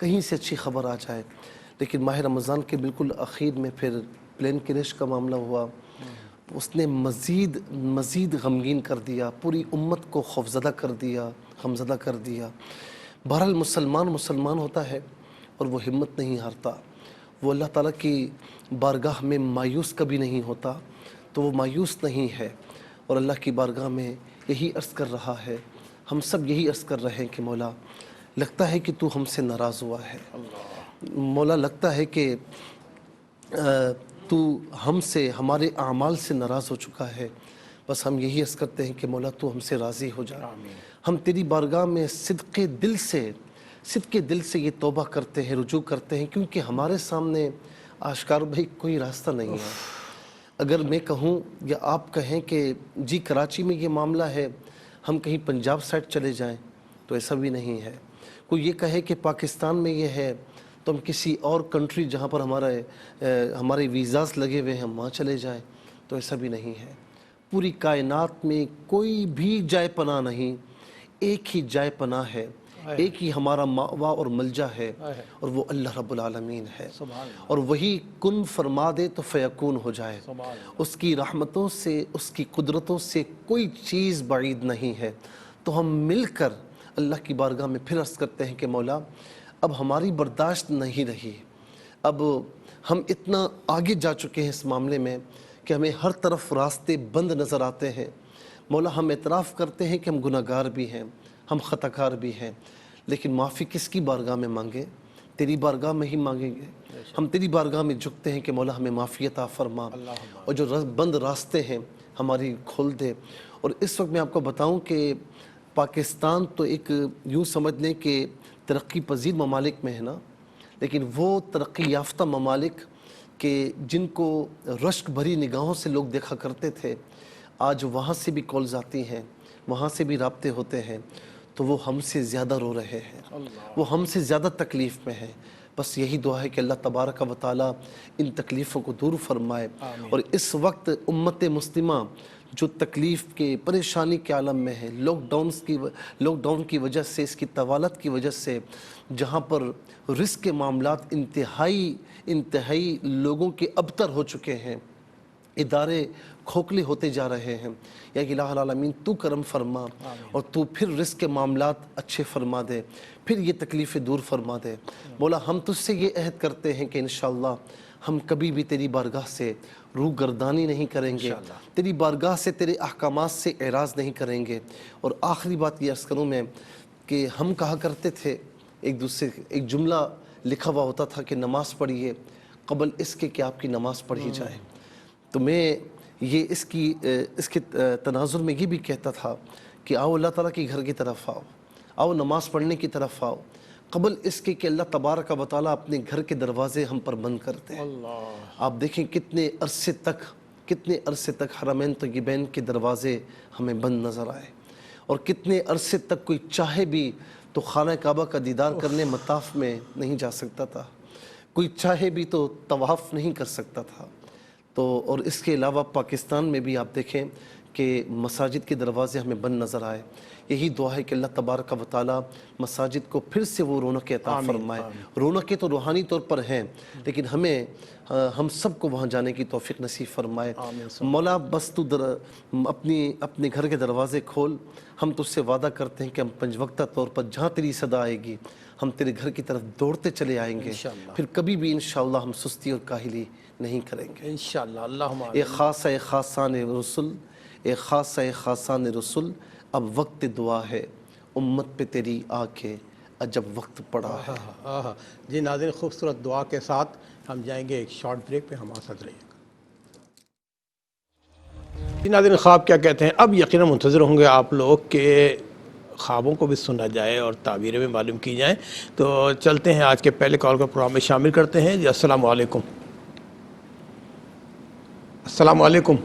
کہیں سے اچھی خبر آ جائے. لیکن ماہ رمضان کے بالکل اخیر میں پھر پلین کریش کا معاملہ ہوا. اس نے مزید غمگین کر دیا, پوری امت کو خوفزدہ کر دیا, غمزدہ کر دیا. بہرحال مسلمان ہوتا ہے اور وہ ہمت نہیں ہارتا, وہ اللہ تعالیٰ کی بارگاہ میں مایوس کبھی نہیں ہوتا, تو وہ مایوس نہیں ہے اور اللہ کی بارگاہ میں یہی عرض کر رہا ہے, ہم سب یہی عرض کر رہے ہیں کہ مولا لگتا ہے کہ تو ہم سے ناراض ہوا ہے, مولا لگتا ہے کہ تو ہم سے, ہمارے اعمال سے ناراض ہو چکا ہے. بس ہم یہی عرض کرتے ہیں کہ مولا تو ہم سے راضی ہو جا. ہم تیری بارگاہ میں صدق دل سے یہ توبہ کرتے ہیں, رجوع کرتے ہیں, کیونکہ ہمارے سامنے آشکار بھائی کوئی راستہ نہیں ہے. اگر میں کہوں یا آپ کہیں کہ جی کراچی میں یہ معاملہ ہے, ہم کہیں پنجاب سائڈ چلے جائیں تو ایسا بھی نہیں ہے. کوئی یہ کہے کہ پاکستان میں یہ ہے تو ہم کسی اور کنٹری جہاں پر ہمارے ویزاز لگے ہوئے ہیں ہم وہاں چلے جائیں تو ایسا بھی نہیں ہے. پوری کائنات میں کوئی بھی جائے پناہ نہیں, ایک ہی جائے پناہ ہے, ایک ہی ہمارا مأوا اور ملجا ہے, اور وہ اللہ رب العالمین ہے. اور وہی کن فرما دے تو فیکون ہو جائے. اس کی رحمتوں سے, اس کی قدرتوں سے کوئی چیز بعید نہیں ہے. تو ہم مل کر اللہ کی بارگاہ میں پھر عرض کرتے ہیں کہ مولا اب ہماری برداشت نہیں رہی, اب ہم اتنا آگے جا چکے ہیں اس معاملے میں کہ ہمیں ہر طرف راستے بند نظر آتے ہیں. مولا ہم اعتراف کرتے ہیں کہ ہم گناہگار بھی ہیں, ہم خطا کار بھی ہیں, لیکن معافی کس کی بارگاہ میں مانگے؟ تیری بارگاہ میں ہی مانگیں گے. ہم تیری بارگاہ میں جھکتے ہیں کہ مولا ہمیں معافی عطا فرما, اور جو بند راستے ہیں ہماری کھول دے. اور اس وقت میں آپ کو بتاؤں کہ پاکستان تو ایک یوں سمجھ لیں کہ ترقی پذیر ممالک میں ہے نا, لیکن وہ ترقی یافتہ ممالک کہ جن کو رشک بھری نگاہوں سے لوگ دیکھا کرتے تھے, آج وہاں سے بھی کالز آتی ہیں, وہاں سے بھی رابطے ہوتے ہیں, تو وہ ہم سے زیادہ رو رہے ہیں, وہ ہم سے زیادہ تکلیف میں ہیں. بس یہی دعا ہے کہ اللہ تبارک و تعالیٰ ان تکلیفوں کو دور فرمائے. اور اس وقت امت مسلمہ جو تکلیف کے, پریشانی کے عالم میں ہے, لاک ڈاؤن کی وجہ سے, اس کی طوالت کی وجہ سے, جہاں پر رزق کے معاملات انتہائی لوگوں کے ابتر ہو چکے ہیں, ادارے کھوکھلے ہوتے جا رہے ہیں. یا کہ الہ العالمین تو کرم فرما اور تو پھر رزق کے معاملات اچھے فرما دے, پھر یہ تکلیفیں دور فرما دے. مولا ہم تجھ سے یہ عہد کرتے ہیں کہ انشاءاللہ ہم کبھی بھی تیری بارگاہ سے روح گردانی نہیں کریں گے, تیری بارگاہ سے تیرے احکامات سے اعراض نہیں کریں گے. اور آخری بات یہ عرض کروں میں کہ ہم کہا کرتے تھے ایک جملہ لکھا ہوا ہوتا تھا کہ نماز پڑھیے قبل اس کے کہ آپ کی نماز پڑھی جائے. تو میں یہ اس کے تناظر میں یہ بھی کہتا تھا کہ آؤ اللہ تعالیٰ کے گھر کی طرف آؤ نماز پڑھنے کی طرف آؤ, قبل اس کے کہ اللہ تبارک و تعالیٰ اپنے گھر کے دروازے ہم پر بند کرتے ہیں. آپ دیکھیں کتنے عرصے تک حرمین طیبین کے دروازے ہمیں بند نظر آئے, اور کتنے عرصے تک کوئی چاہے بھی تو خانہ کعبہ کا دیدار کرنے مطاف میں نہیں جا سکتا تھا, کوئی چاہے بھی تو طواف نہیں کر سکتا تھا. تو اور اس کے علاوہ پاکستان میں بھی آپ دیکھیں کہ مساجد کے دروازے ہمیں بند نظر آئے. یہی دعا ہے کہ اللہ تبارک و تعالیٰ مساجد کو پھر سے وہ رونق عطا فرمائے. رونقیں تو روحانی طور پر ہیں, لیکن ہم سب کو وہاں جانے کی توفیق نصیب فرمائے. مولا بس تو اپنے گھر کے دروازے کھول, ہم تجھ سے وعدہ کرتے ہیں کہ ہم 5 وقتہ طور پر جہاں تیری صدا آئے گی ہم تیرے گھر کی طرف دوڑتے چلے آئیں گے, پھر کبھی بھی انشاءاللہ ہم سستی اور کاہلی نہیں کریں گے انشاءاللہ. اللہم اے خاصان رسول, اب وقت دعا ہے, امت پہ تیری آ کے عجب وقت پڑا ہے. جی ناظرین, خوبصورت دعا کے ساتھ ہم جائیں گے ایک شارٹ بریک پہ, ہمارے ساتھ رہیے گا. جی ناظرین, خواب کیا کہتے ہیں, اب یقیناً منتظر ہوں گے آپ لوگ کہ خوابوں کو بھی سنا جائے اور تعبیریں بھی معلوم کی جائیں. تو چلتے ہیں آج کے پہلے کال کو پروگرام میں شامل کرتے ہیں. جی السلام علیکم. السلام علیکم.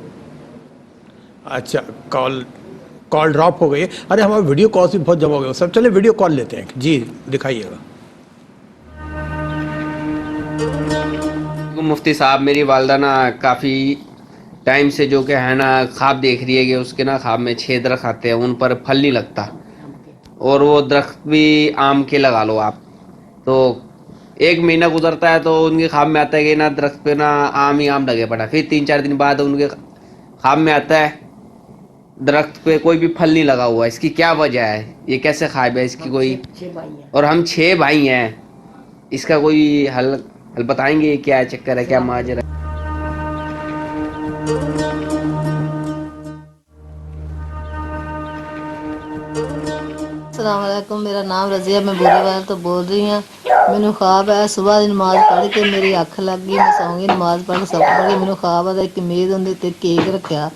اچھا, کال ڈراپ ہو گئی ہے. ارے ہمارے ویڈیو کالس بھی بہت جمع ہو گئے سب. چلے ویڈیو کال لیتے ہیں. جی دکھائیے گا. مفتی صاحب, میری والدہ نا کافی ٹائم سے جو کہ ہے نا خواب دیکھ رہی ہے کہ اس کے نا خواب میں 6 درخت آتے ہیں, ان پر پھل نہیں لگتا, اور وہ درخت بھی آم کے لگا لو آپ, تو 1 مہینہ گزرتا ہے تو ان کے خواب میں آتا ہے کہ نا درخت پہ نا آم ہی آم لگے پڑا. پھر 3-4 دن بعد ان کے خواب میں آتا ہے درخت پہ کوئی بھی پھل نہیں لگا ہوا. اس کی کیا وجہ ہے؟ یہ کیسے خواب ہے اس کی کوئی؟ اور ہم 6 بھائی ہیں, اس کا کوئی حل بتائیں گے؟ کیا چکر ہے, کیا ماجرا ہے؟ السلام علیکم, میرا نام رضیہ, میں بورے والے تو بول رہی ہوں. ਮੈਨੂੰ خواب ਹੈ صبح ਦੀ ਨਮਾਜ਼ ਪੜ੍ਹ ਕੇ ਮੇਰੀ ਅੱਖ ਲੱਗ ਗਈ, ਮੈਂ ਸੌਂ ਗਈ, ਨਮਾਜ਼ ਪੜ੍ਹ ਸਭ ਪੜ੍ਹ. ਮੈਨੂੰ خواب ਆਦਾ ਇੱਕ ਮੇਜ਼ ਹੁੰਦੀ ਤੇ ਕੇਕ ਰੱਖਿਆ,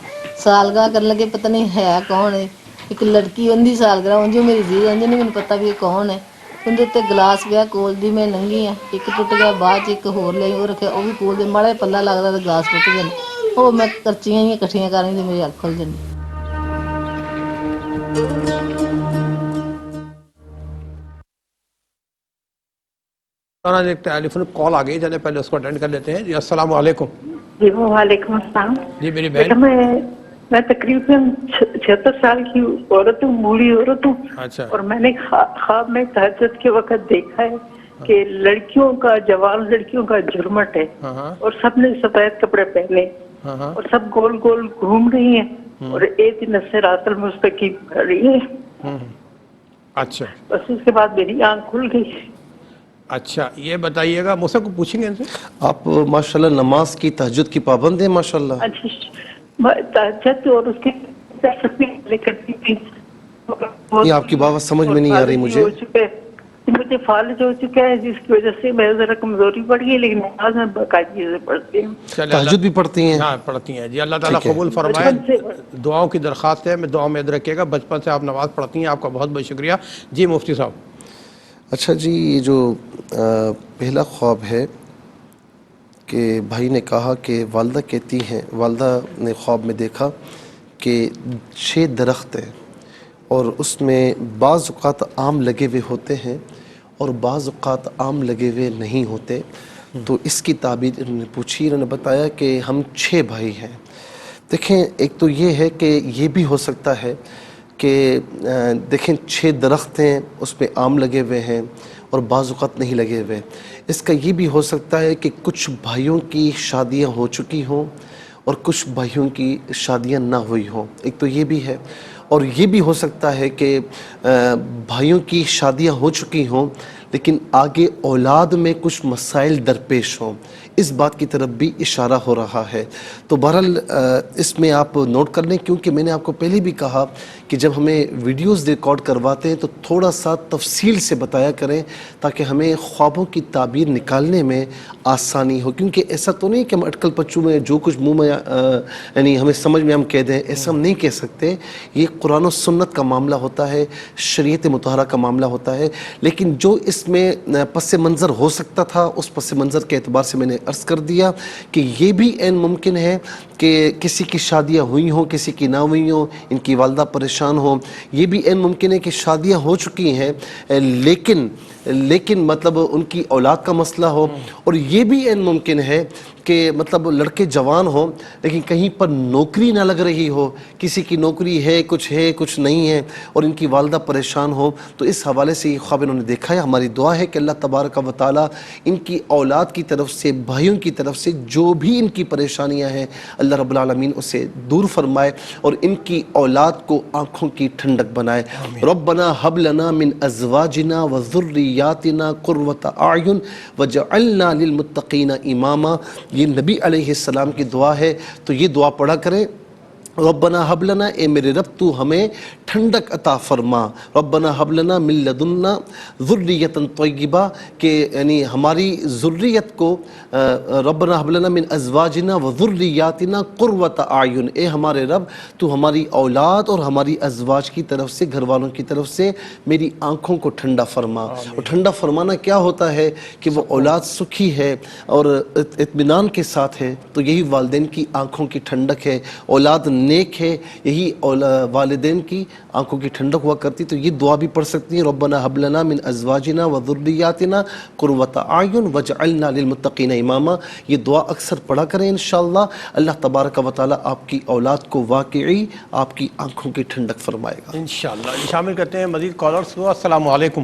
ਸਾਲਗਿਰਾਹ ਕਰਨ ਲੱਗੇ, ਪਤਾ ਨਹੀਂ ਹੈ ਕੌਣ ਹੈ. ਇੱਕ ਲੜਕੀ ਉਹਦੀ ਸਾਲਗਿਰਾਹ ਉਂਝ ਮੇਰੀ ਜੀ ਉਂਝ ਨਹੀਂ ਮੈਨੂੰ ਪਤਾ ਵੀ ਇਹ ਕੌਣ ਹੈ. ਉਹਦੇ ਉੱਤੇ ਗਲਾਸ ਪਿਆ ਕੋਲ ਦੀ, ਮੈਂ ਲੰਘੀ ਆ, ਇੱਕ ਟੁੱਟ ਗਿਆ, ਬਾਅਦ 'ਚ ਇੱਕ ਹੋਰ ਲਈ ਉਹ ਰੱਖਿਆ, ਉਹ ਵੀ ਕੋਲ ਦੇ, ਮਾੜਾ ਜਿਹਾ ਪੱਲਾ ਲੱਗਦਾ ਤੇ ਗਲਾਸ ਟੁੱਟ ਜਾਂਦਾ. ਉਹ ਮੈਂ ਕਰਚੀਆਂ ਹੀ ਇਕੱਠੀਆਂ ਕਰ ਰਹੀ ਤੇ ਮੇਰੀ ਅੱਖ ਖੁੱਲ ਜਾਂਦੀ. ایک ٹیلیفون کال آ گئی, چلے پہلے اس کو اٹینڈ کر لیتے ہیں. جی السلام علیکم. جی وعلیکم السلام. جی میری بیٹا بہن. میں تقریباً 76 سال کی عورت ہوں, بوڑھی عورت ہوں. اچھا. اور میں نے خواب میں تہجد کے وقت دیکھا ہے کہ لڑکیوں کا, جوان لڑکیوں کا جھرمٹ ہے, اور سب نے سفید کپڑے پہنے, اور سب گول گول گھوم رہی ہیں, اور ایک صراط المستقیم پڑھ رہی ہے. اچھا. بس اس کے بعد میری آنکھ کھل گئی. اچھا یہ بتائیے گا, مجھ سے کو پوچھیں گے ان سے. آپ ماشاءاللہ نماز کی تہجد کی پابند ہیں ماشاءاللہ. تہجد اور اس کی کرتی تھی. یہ آپ کی بات سمجھ میں نہیں آ رہی مجھے. مجھے فالج ہو چکا ہے, جس کی وجہ سے میں ذرا کمزوری بڑھ گئی, لیکن نماز میں باقاعدگی سے پڑھتی ہوں. تہجد بھی پڑھتی ہیں؟ ہاں پڑھتی ہیں جی. اللہ تعالیٰ قبول فرمائے. دعاؤں کی درخواست ہے, میں دعاؤں میں یاد رکھیے گا. بچپن سے آپ نماز پڑھتی ہیں, آپ کا بہت بہت شکریہ. جی مفتی صاحب. اچھا جی, یہ جو پہلا خواب ہے کہ بھائی نے کہا کہ والدہ کہتی ہیں, والدہ نے خواب میں دیکھا کہ 6 درخت ہیں, اور اس میں بعض اوقات آم لگے ہوئے ہوتے ہیں اور بعض اوقات آم لگے ہوئے نہیں ہوتے. تو اس کی تعبیر انہوں نے پوچھی, انہوں نے بتایا کہ ہم 6 بھائی ہیں. دیکھیں ایک تو یہ ہے کہ یہ بھی ہو سکتا ہے کہ دیکھیں 6 درخت ہیں, اس پہ آم لگے ہوئے ہیں اور بعض اوقات نہیں لگے ہوئے. اس کا یہ بھی ہو سکتا ہے کہ کچھ بھائیوں کی شادیاں ہو چکی ہوں اور کچھ بھائیوں کی شادیاں نہ ہوئی ہوں. ایک تو یہ بھی ہے, اور یہ بھی ہو سکتا ہے کہ بھائیوں کی شادیاں ہو چکی ہوں لیکن آگے اولاد میں کچھ مسائل درپیش ہوں. اس بات کی طرف بھی اشارہ ہو رہا ہے. تو بہرحال اس میں آپ نوٹ کر لیں, کیونکہ میں نے آپ کو پہلے بھی کہا کہ جب ہمیں ویڈیوز ریکارڈ کرواتے ہیں تو تھوڑا سا تفصیل سے بتایا کریں تاکہ ہمیں خوابوں کی تعبیر نکالنے میں آسانی ہو. کیونکہ ایسا تو نہیں کہ ہم اٹکل پچو میں جو کچھ منہ میں یعنی ہمیں سمجھ میں ہم کہہ دیں, ایسا ہم نہیں کہہ سکتے. یہ قرآن و سنت کا معاملہ ہوتا ہے, شریعت مطہرہ کا معاملہ ہوتا ہے. لیکن جو اس میں پس منظر ہو سکتا تھا, اس پس منظر کے اعتبار سے میں نے عرض کر دیا کہ یہ بھی عین ممکن ہے کہ کسی کی شادیاں ہوئی ہوں, کسی کی نہ ہوئی ہوں, ان کی والدہ پریشان ہوں. یہ بھی عین ممکن ہے کہ شادیاں ہو چکی ہیں لیکن مطلب ان کی اولاد کا مسئلہ ہو. اور یہ بھی عین ممکن ہے کہ مطلب لڑکے جوان ہوں لیکن کہیں پر نوکری نہ لگ رہی ہو, کسی کی نوکری ہے کچھ نہیں ہے, اور ان کی والدہ پریشان ہو. تو اس حوالے سے یہ خواب انہوں نے دیکھا ہے. ہماری دعا ہے کہ اللہ تبارک و تعالی ان کی اولاد کی طرف سے, بھائیوں کی طرف سے جو بھی ان کی پریشانیاں ہیں, اللہ رب العالمین اسے دور فرمائے اور ان کی اولاد کو آنکھوں کی ٹھنڈک بنائے. ربنا حب لنا من ازواجنا وذریاتنا قرۃ اعین وجعلنا للمتقین اماما. یہ نبی علیہ السلام کی دعا ہے, تو یہ دعا پڑھا کریں. ربنا حب لنا, اے میرے رب تو ہمیں ٹھنڈک عطا فرما. ربنا حب لنا من لدنا ذریۃ طیبہ, کہ یعنی ہماری ذریت کو, ربنا حب لنا من ازواجنا وذریاتنا قرۃ اعین, اے ہمارے رب تو ہماری اولاد اور ہماری ازواج کی طرف سے, گھر والوں کی طرف سے میری آنکھوں کو ٹھنڈا فرما. اور ٹھنڈا فرمانا کیا ہوتا ہے کہ وہ اولاد سکھی ہے اور اطمینان کے ساتھ ہے, تو یہی والدین کی آنکھوں کی ٹھنڈک ہے. اولاد نیک ہے, یہی والدین کی آنکھوں کی ٹھنڈک ہوا کرتی. تو یہ دعا بھی پڑھ سکتی ہیں, ربنا حب لنا من ازواجنا وذریاتنا قرۃ اعین وجعلنا للمتقین اماما. یہ دعا اکثر پڑھا کریں انشاءاللہ. اللہ تبارک و تعالی آپ کی اولاد کو واقعی آپ کی آنکھوں کی ٹھنڈک فرمائے گا انشاءاللہ. شامل کرتے ہیں مزید کالرز کو. السلام علیکم.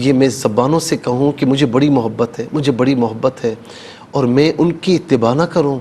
یہ میں زبانوں سے کہوں کہ مجھے بڑی محبت ہے، مجھے بڑی محبت ہے، اور میں ان کی اتباع نہ کروں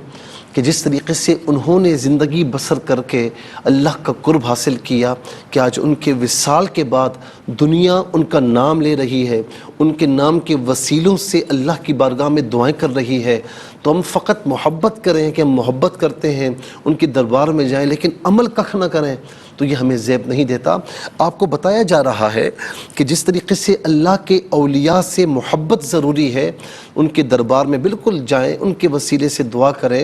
کہ جس طریقے سے انہوں نے زندگی بسر کر کے اللہ کا قرب حاصل کیا، کہ آج ان کے وصال کے بعد دنیا ان کا نام لے رہی ہے، ان کے نام کے وسیلوں سے اللہ کی بارگاہ میں دعائیں کر رہی ہے، تو ہم فقط محبت کریں کہ ہم محبت کرتے ہیں، ان کے دربار میں جائیں، لیکن عمل کخ نہ کریں، تو یہ ہمیں زیب نہیں دیتا۔ آپ کو بتایا جا رہا ہے کہ جس طریقے سے اللہ کے اولیاء سے محبت ضروری ہے، ان کے دربار میں بالکل جائیں، ان کے وسیلے سے دعا کریں،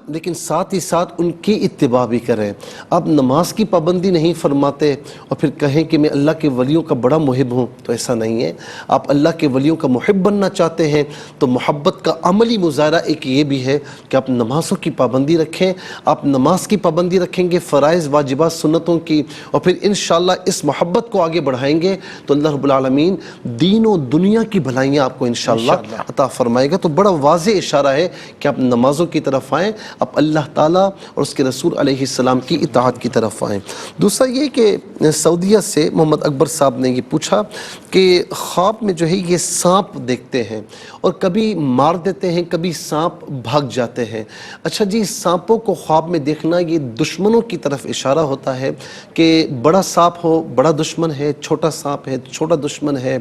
لیکن ساتھ ہی ساتھ ان کی اتباع بھی کریں۔ آپ نماز کی پابندی نہیں فرماتے اور پھر کہیں کہ میں اللہ کے ولیوں کا بڑا محب ہوں، تو ایسا نہیں ہے۔ آپ اللہ کے ولیوں کا محب بننا چاہتے ہیں تو محبت کا عملی مظاہرہ ایک یہ بھی ہے کہ آپ نمازوں کی پابندی رکھیں۔ آپ نماز کی پابندی رکھیں گے، فرائض واجبات سنتوں کی، اور پھر انشاءاللہ اس محبت کو آگے بڑھائیں گے تو اللہ رب العالمین دین و دنیا کی بھلائیاں آپ کو انشاءاللہ عطا فرمائے گا۔ تو بڑا واضح اشارہ ہے کہ آپ نمازوں کی طرف آئیں، آپ اللہ تعالیٰ اور اس کے رسول علیہ السلام کی اطاعت کی طرف آئیں۔ دوسرا یہ کہ سعودیہ سے محمد اکبر صاحب نے یہ پوچھا کہ خواب میں جو ہے یہ سانپ دیکھتے ہیں اور کبھی مار دیتے ہیں، کبھی سانپ بھاگ جاتے ہیں۔ اچھا جی، سانپوں کو خواب میں دیکھنا یہ دشمنوں کی طرف اشارہ ہوتا ہے کہ بڑا سانپ ہو بڑا دشمن ہے، چھوٹا سانپ ہے چھوٹا دشمن ہے،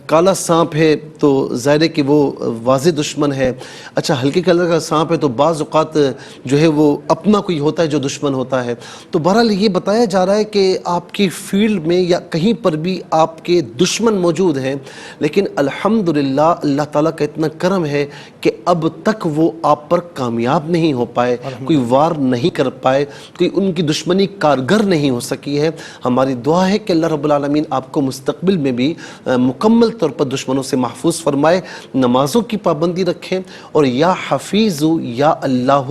کالا سانپ ہے تو ظاہر ہے کہ وہ واضح دشمن ہے۔ اچھا ہلکے کلر کا سانپ ہے تو بعض اوقات جو ہے وہ اپنا کوئی ہوتا ہے جو دشمن ہوتا ہے۔ تو بہرحال یہ بتایا جا رہا ہے کہ آپ کی فیلڈ میں یا کہیں پر بھی آپ کے دشمن موجود ہیں، لیکن الحمدللہ اللہ تعالیٰ کا اتنا کرم ہے کہ اب تک وہ آپ پر کامیاب نہیں ہو پائے، کوئی وار نہیں کر پائے، کوئی ان کی دشمنی کارگر نہیں ہو سکی ہے۔ ہماری دعا ہے کہ اللہ رب العالمین آپ کو مستقبل میں بھی مکمل طور پر دشمنوں سے محفوظ فرمائے۔ نمازوں کی پابندی رکھیں اور یا حفیظ یا اللہ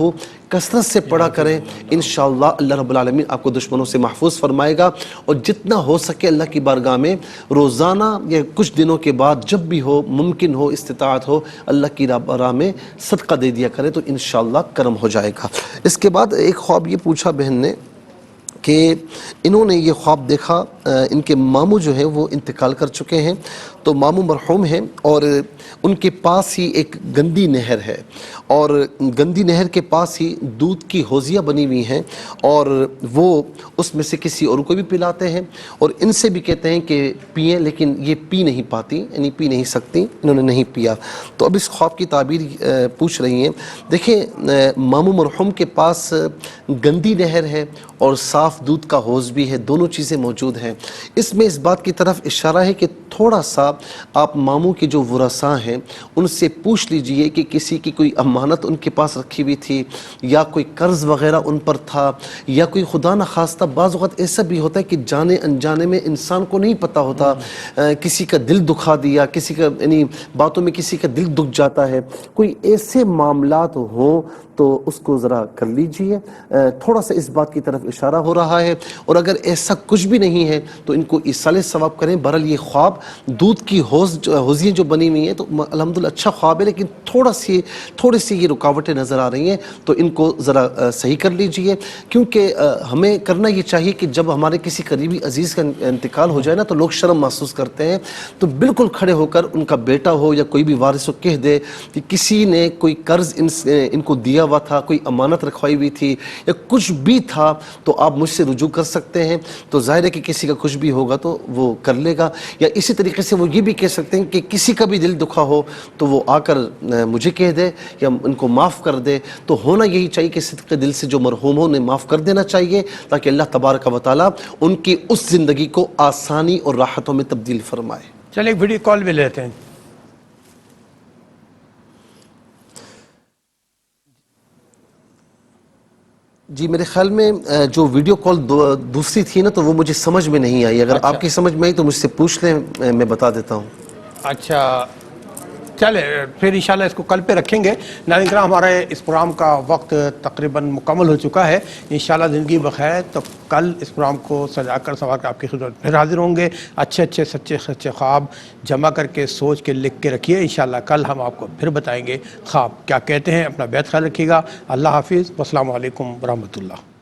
کثرت سے پڑھا کریں، انشاءاللہ اللہ رب العالمین آپ کو دشمنوں سے محفوظ فرمائے گا۔ اور جتنا ہو سکے اللہ کی بارگاہ میں روزانہ یا کچھ دنوں کے بعد جب بھی ہو، ممکن ہو، استطاعت ہو، اللہ کی راہ میں صدقہ دے دیا کرے تو انشاءاللہ کرم ہو جائے گا۔ اس کے بعد ایک خواب یہ پوچھا بہن نے کہ انہوں نے یہ خواب دیکھا، ان کے ماموں جو ہیں وہ انتقال کر چکے ہیں، تو ماموں مرحوم ہیں اور ان کے پاس ہی ایک گندی نہر ہے، اور گندی نہر کے پاس ہی دودھ کی حوضیاں بنی ہوئی ہیں، اور وہ اس میں سے کسی اور کو بھی پلاتے ہیں اور ان سے بھی کہتے ہیں کہ پئیں، لیکن یہ پی نہیں پاتی، یعنی پی نہیں سکتی، انہوں نے نہیں پیا۔ تو اب اس خواب کی تعبیر پوچھ رہی ہیں۔ دیکھیں ماموں مرحوم کے پاس گندی نہر ہے اور صاف دودھ کا حوض بھی ہے، دونوں چیزیں موجود ہیں۔ اس میں اس بات کی طرف اشارہ ہے کہ تھوڑا سا آپ ماموں کے جو ورثاء ہیں ان سے پوچھ لیجئے کہ کسی کی کوئی امانت ان کے پاس رکھی ہوئی تھی یا کوئی قرض وغیرہ ان پر تھا، یا کوئی خدا نخواستہ بعض اوقات ایسا بھی ہوتا ہے کہ جانے انجانے میں انسان کو نہیں پتہ ہوتا، کسی کا دل دکھا دیا، کسی کا یعنی باتوں میں کسی کا دل دکھ جاتا ہے، کوئی ایسے معاملات ہوں تو اس کو ذرا کر لیجئے۔ تھوڑا سا اس بات کی طرف اشارہ ہو رہا ہے، اور اگر ایسا کچھ بھی نہیں ہے تو ان کو ایصال ثواب کریں۔ بہرحال یہ خواب دودھ کی حوضیاں جو بنی ہوئی ہیں تو الحمدللہ اچھا خواب ہے، لیکن تھوڑی سی یہ رکاوٹیں نظر آ رہی ہیں، تو ان کو ذرا صحیح کر لیجئے، کیونکہ ہمیں کرنا یہ چاہیے کہ جب ہمارے کسی قریبی عزیز کا انتقال ہو جائے نا تو لوگ شرم محسوس کرتے ہیں، تو بالکل کھڑے ہو کر ان کا بیٹا ہو یا کوئی بھی وارث ہو کہہ دے کہ کسی نے کوئی قرض ان کو دیا ہوا تھا، کوئی امانت رکھوائی ہوئی تھی یا کچھ بھی تھا، تو آپ مجھ سے رجوع کر سکتے ہیں۔ تو ظاہر ہے کہ کسی کا کچھ بھی ہوگا تو وہ کر لے گا، یا اسی طریقے سے وہ یہ بھی کہہ سکتے ہیں کہ کسی کا بھی دل دکھا ہو تو وہ آ کر مجھے کہہ دے یا ان کو معاف کر دے۔ تو ہونا یہی چاہیے کہ صدق دل سے جو مرحوم ہو نے معاف کر دینا چاہیے، تاکہ اللہ تبارک و تعالیٰ ان کی اس زندگی کو آسانی اور راحتوں میں تبدیل فرمائے۔ چلیں ایک ویڈیو کال بھی لیتے ہیں۔ جی میرے خیال میں جو ویڈیو کال دوسری تھی نا تو وہ مجھے سمجھ میں نہیں آئی، اگر آپ کی سمجھ میں آئی تو مجھ سے پوچھ لیں، میں بتا دیتا ہوں۔ اچھا چلے پھر انشاءاللہ اس کو کل پہ رکھیں گے۔ ناظرین کرام، ہمارے اس پروگرام کا وقت تقریباً مکمل ہو چکا ہے۔ انشاءاللہ زندگی بخیر تو کل اس پروگرام کو سجا کر سنوار کر آپ کی خدمت پھر حاضر ہوں گے۔ اچھے سچے خواب جمع کر کے سوچ کے لکھ کے رکھیے، انشاءاللہ کل ہم آپ کو پھر بتائیں گے خواب کیا کہتے ہیں۔ اپنا بیت خیال رکھیے گا۔ اللہ حافظ، والسلام علیکم ورحمۃ اللہ۔